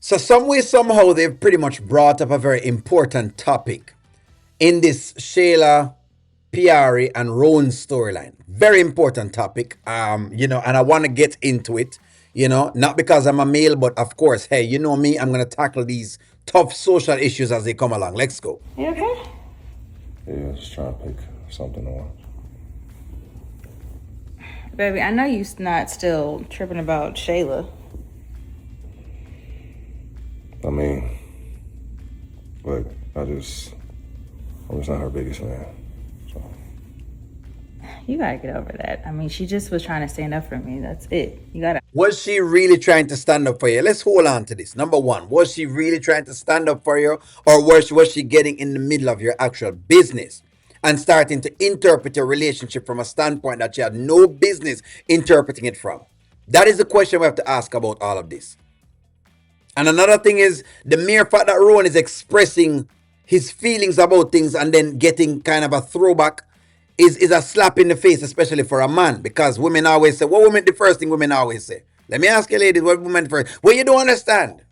So some way, somehow, they've pretty much brought up a very important topic in this Shayla, Piarry, and Rone storyline. Very important topic. And I want to get into it. Not because I'm a male, but of course, hey, you know me, I'm gonna tackle these tough social issues as they come along. Let's go. You okay? Yeah, just trying to pick something to watch. Baby, I know you not still tripping about Shayla. I mean, but I'm just not her biggest fan. So. You gotta get over that. I mean, she just was trying to stand up for me. That's it. You gotta. Was she really trying to stand up for you? Let's hold on to this. Number one, was she really trying to stand up for you, or was she getting in the middle of your actual business and starting to interpret your relationship from a standpoint that she had no business interpreting it from? That is the question we have to ask about all of this. And another thing is the mere fact that Rone is expressing his feelings about things and then getting kind of a throwback is a slap in the face, especially for a man, because women always say, what women, the first thing women always say. Let me ask you ladies, what women first? Where you don't understand?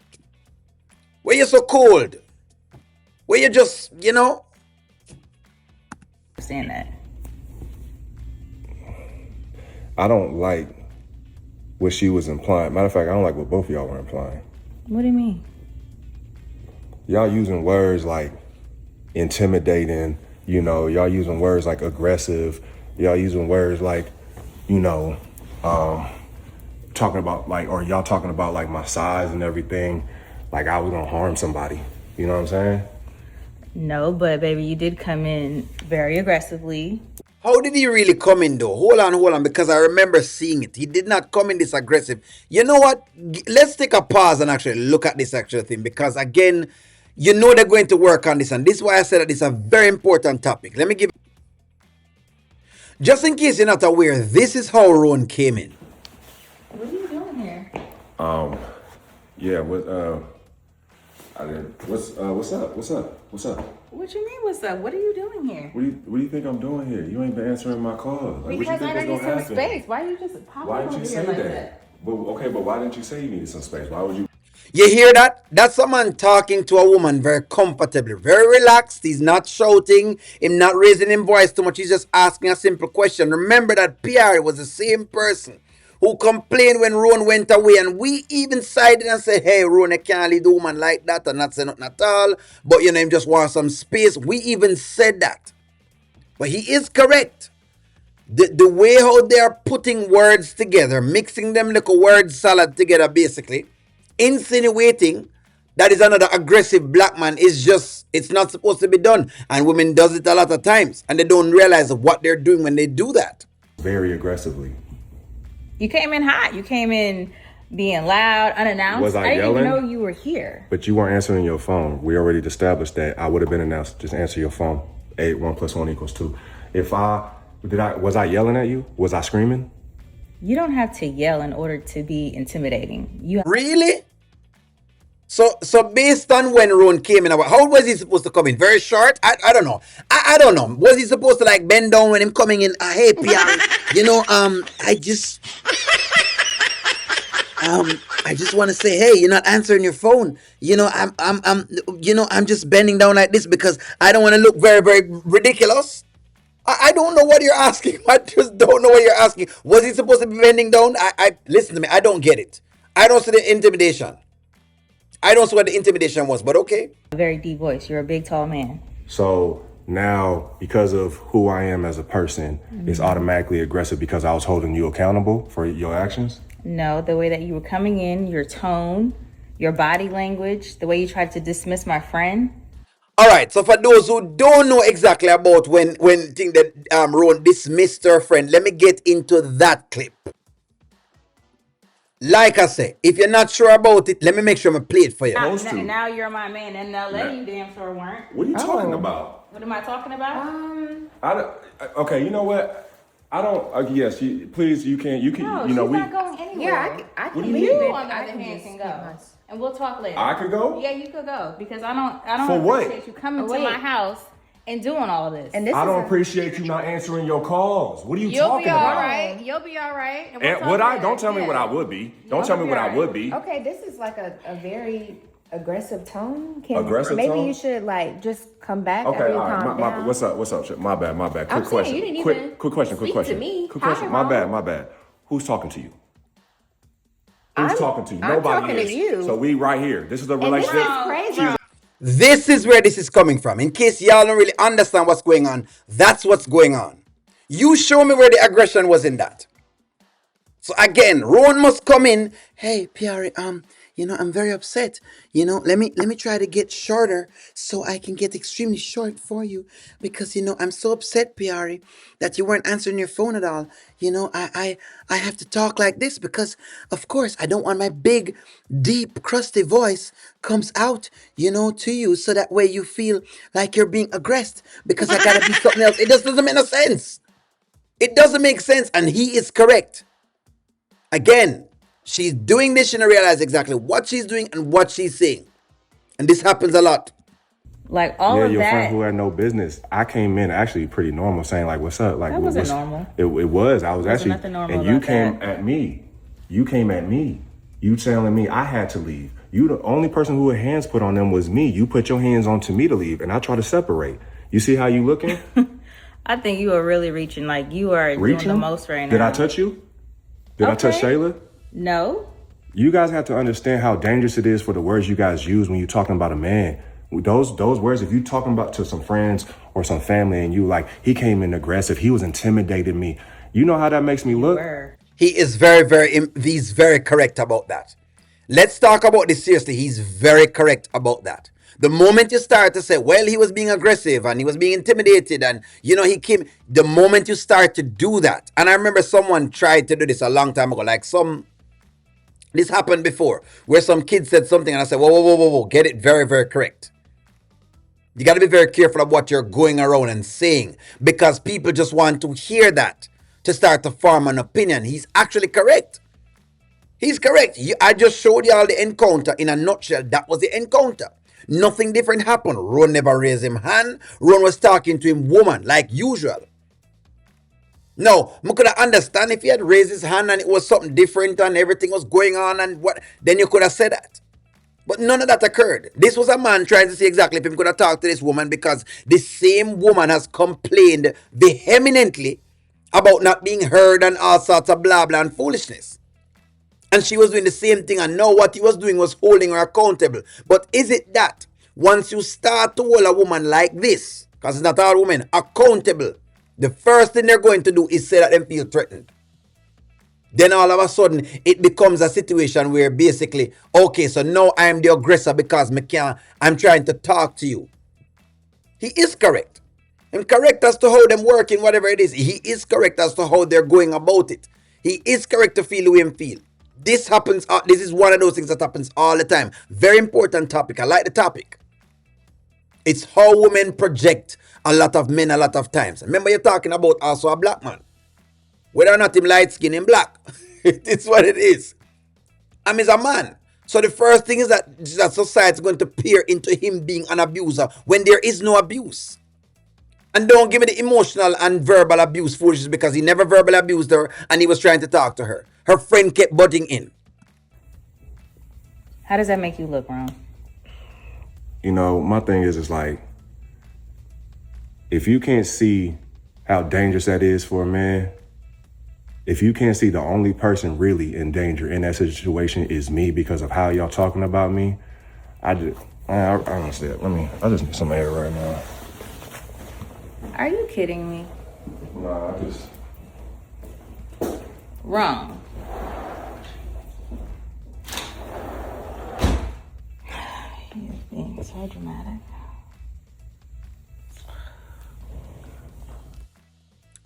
Where you so cold? Where you just, Understand that. I don't like what she was implying. Matter of fact, I don't like what both of y'all were implying. What do you mean? Y'all using words like intimidating, y'all using words like aggressive, y'all using words like, talking about y'all talking about like my size and everything, like I was gonna harm somebody. You know what I'm saying? No, but baby, you did come in very aggressively. How did he really come in though? Hold on, because I remember seeing it. He did not come in this aggressive. You know what? Let's take a pause and actually look at this actual thing, because again, they're going to work on this, and this is why I said that it's a very important topic. Let me give, just in case you're not aware, this is how Rone came in. What are you doing here? Yeah, I did. What's up? What you mean, what's up? What are you doing here? What do you think I'm doing here? You ain't been answering my calls. Like, Because what I you think was need gonna some happen? space. Why you just pop Why up didn't over you here say like that? But why didn't you say you needed some space? Why would you? You hear that? That's a man talking to a woman very comfortably, very relaxed. He's not shouting, he's not raising his voice too much. He's just asking a simple question. Remember that Piarry was the same person who complained when Rone went away, and we even sided and said, hey, Rone, you can't leave the woman like that and not say nothing at all. But him just want some space. We even said that. But he is correct. The way how they are putting words together, mixing them like a word salad together, basically, insinuating that is another aggressive black man, is just, it's not supposed to be done. And women does it a lot of times, and they don't realize what they're doing when they do that. Very aggressively. You came in hot. You came in being loud, unannounced. Was I didn't yelling? even know you were here. But you weren't answering your phone. We already established that. I would have been announced. Just answer your phone. 1 + 1 = 2. Was I yelling at you? Was I screaming? You don't have to yell in order to be intimidating. Really? So based on when Rone came in, how was he supposed to come in? Very short? I don't know. I don't know. Was he supposed to like bend down when him coming in? Hey, Piarry, I just want to say, hey, you're not answering your phone. I'm just bending down like this because I don't want to look very, very ridiculous. I don't know what you're asking. I just don't know what you're asking. Was he supposed to be bending down? I listen to me. I don't get it. I don't see the intimidation. I don't see what the intimidation was, but okay. A very deep voice. You're a big, tall man. So now, because of who I am as a person, it's automatically aggressive because I was holding you accountable for your actions? No, the way that you were coming in, your tone, your body language, the way you tried to dismiss my friend. All right, so for those who don't know exactly about when thing that Rone dismissed her friend, let me get into that clip. Like I say, if you're not sure about it, let me make sure I play it for you. Now you're my man, and now letting you damn sure weren't. What are you talking about? What am I talking about? Okay, you know what? I don't. Yes, please. You can. No, you know, she's we. not going anywhere. Yeah, I can You, leave it. on the I other can hand, just can get go, my- and we'll talk later. I could go. Yeah, you could go because I don't For what? appreciate you coming to Wait. my house and doing all this. And this I is don't appreciate you not answering your calls. What are you talking about? You'll be all right. And what I don't tell me what I would be. Don't tell me what I would be. okay. This is like a very aggressive tone. Aggressive maybe tone? you should like just come back. Okay, after you all right. calm down. What's up? Shit. My bad. Quick I'm question. saying you didn't quick, even quick question. speak to me. Quick Hi, question. Rone. My bad. Who's talking to you? Who's I'm talking to you? I'm Nobody talking is. to you. So we right here. This is a And this relationship. is crazy. This is where this is coming from. In case y'all don't really understand what's going on, that's what's going on. You show me where the aggression was in that. So again, Rone must come in. Hey, Piarry, I'm very upset. Let me try to get shorter so I can get extremely short for you because I'm so upset, Piarry, that you weren't answering your phone at all. I have to talk like this because, of course, I don't want my big, deep, crusty voice comes out, to you, so that way you feel like you're being aggressed because I gotta be something else. It just doesn't make no sense. It doesn't make sense, and he is correct. Again, she's doing this, she don't realize exactly what she's doing and what she's saying. And this happens a lot. Like all Yeah, of your that. friend who had no business. I came in actually pretty normal, saying like, "What's up?" Like, That wasn't normal. It was. I was actually, nothing normal and you about came that. at me. You came at me. You telling me I had to leave. You the only person who had hands put on them was me. You put your hands onto me to leave, and I try to separate. You see how you looking? I think you are really reaching. Like you are Reaching? doing the most right now. Did I touch you? Did I touch Okay. Shayla? No. You guys have to understand how dangerous it is for the words you guys use when you're talking about a man. Those words, if you're talking about to some friends or some family and you like, he came in aggressive, he was intimidating me. You know how that makes me look? He is he's very correct about that. Let's talk about this seriously. He's very correct about that. The moment you start to say, well, he was being aggressive and he was being intimidated and, he came, the moment you start to do that, and I remember someone tried to do this a long time ago, this happened before, where some kid said something and I said, whoa, get it very, very correct. You got to be very careful of what you're going around and saying because people just want to hear that to start to form an opinion. He's actually correct. He's correct. I just showed you all the encounter in a nutshell. That was the encounter. Nothing different happened. Rone never raised him hand. Rone was talking to him woman like usual. No, I could have understand if he had raised his hand and it was something different and everything was going on and what, then you could have said that. But none of that occurred. This was a man trying to see exactly if he could have talked to this woman because the same woman has complained vehemently about not being heard and all sorts of blah blah and foolishness. And she was doing the same thing, and now what he was doing was holding her accountable. But is it that once you start to hold a woman like this, because it's not all women, accountable, the first thing they're going to do is say that they feel threatened. Then all of a sudden, it becomes a situation where basically, okay, so now I am the aggressor because I'm trying to talk to you. He is correct. And correct as to how them working, whatever it is. He is correct as to how they're going about it. He is correct to feel the way him feel. This happens, this is one of those things that happens all the time. Very important topic. I like the topic. It's how women project a lot of men a lot of times. Remember you're talking about also a black man. Whether or not him light skin, him black. It's what it is. He's a man. So the first thing is that society is going to peer into him being an abuser when there is no abuse. And don't give me the emotional and verbal abuse foolishness because he never verbally abused her and he was trying to talk to her. Her friend kept butting in. How does that make you look, Rone? My thing is like, if you can't see how dangerous that is for a man, if you can't see the only person really in danger in that situation is me because of how y'all talking about me, I don't see it. I just need some air right now. Are you kidding me? Nah, I just... Wrong. You're being so dramatic.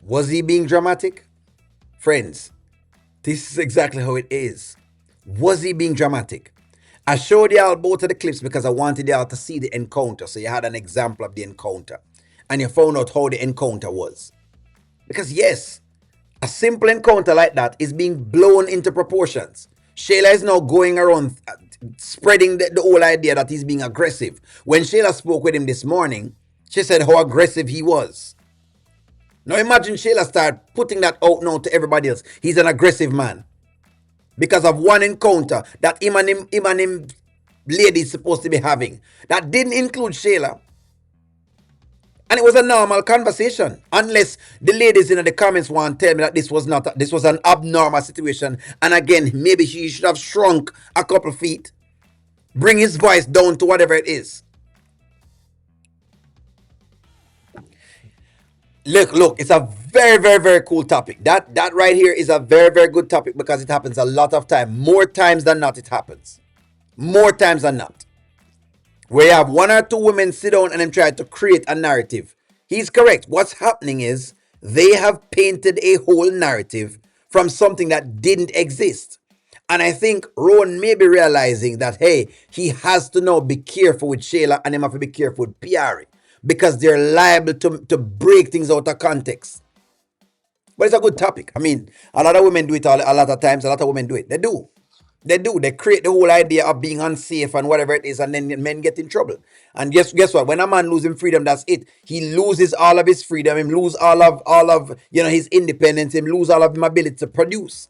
Was he being dramatic? Friends, this is exactly how it is. Was he being dramatic? I showed y'all both of the clips because I wanted y'all to see the encounter. So you had an example of the encounter. And you found out how the encounter was. Because yes, a simple encounter like that is being blown into proportions. Shayla is now going around spreading the whole idea that he's being aggressive. When Shayla spoke with him this morning, She said how aggressive he was. Now imagine Shayla start putting that out now to everybody else. He's an aggressive man. Because of one encounter that him lady is supposed to be having. That didn't include Shayla. And it was a normal conversation. Unless the ladies in the comments want to tell me that this was an abnormal situation. And again, maybe she should have shrunk a couple feet. Bring his voice down to whatever it is. Look, it's a very, very, very cool topic. That right here is a very, very good topic because it happens a lot of time. More times than not, it happens. More times than not. Where you have one or two women sit down and then try to create a narrative. He's correct. What's happening is they have painted a whole narrative from something that didn't exist. And I think Rone may be realizing that, hey, he has to now be careful with Shayla and him have to be careful with Piarry because they're liable to break things out of context. But it's a good topic. I mean, a lot of women do it a lot of times. A lot of women do it. They do. They do. They create the whole idea of being unsafe and whatever it is, and then men get in trouble. And guess what? When a man loses freedom, that's it. He loses all of his freedom. Him lose all of his independence. Him lose all of his ability to produce.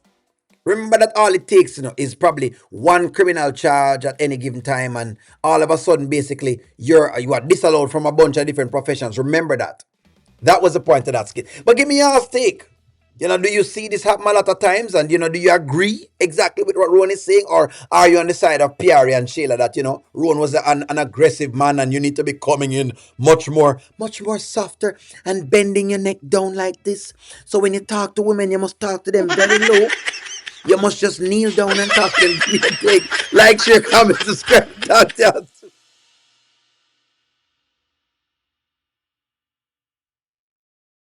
Remember that all it takes, is probably one criminal charge at any given time, and all of a sudden, basically, you are disallowed from a bunch of different professions. Remember that. That was the point of that skit. But give me your take. Do you see this happen a lot of times? And, do you agree exactly with what Rone is saying? Or are you on the side of Piarry and Shayla that, Rone was an aggressive man and you need to be coming in much more softer and bending your neck down like this? So when you talk to women, you must talk to them very low. You must just kneel down and talk to them. Like, share, comment, subscribe, talk to us.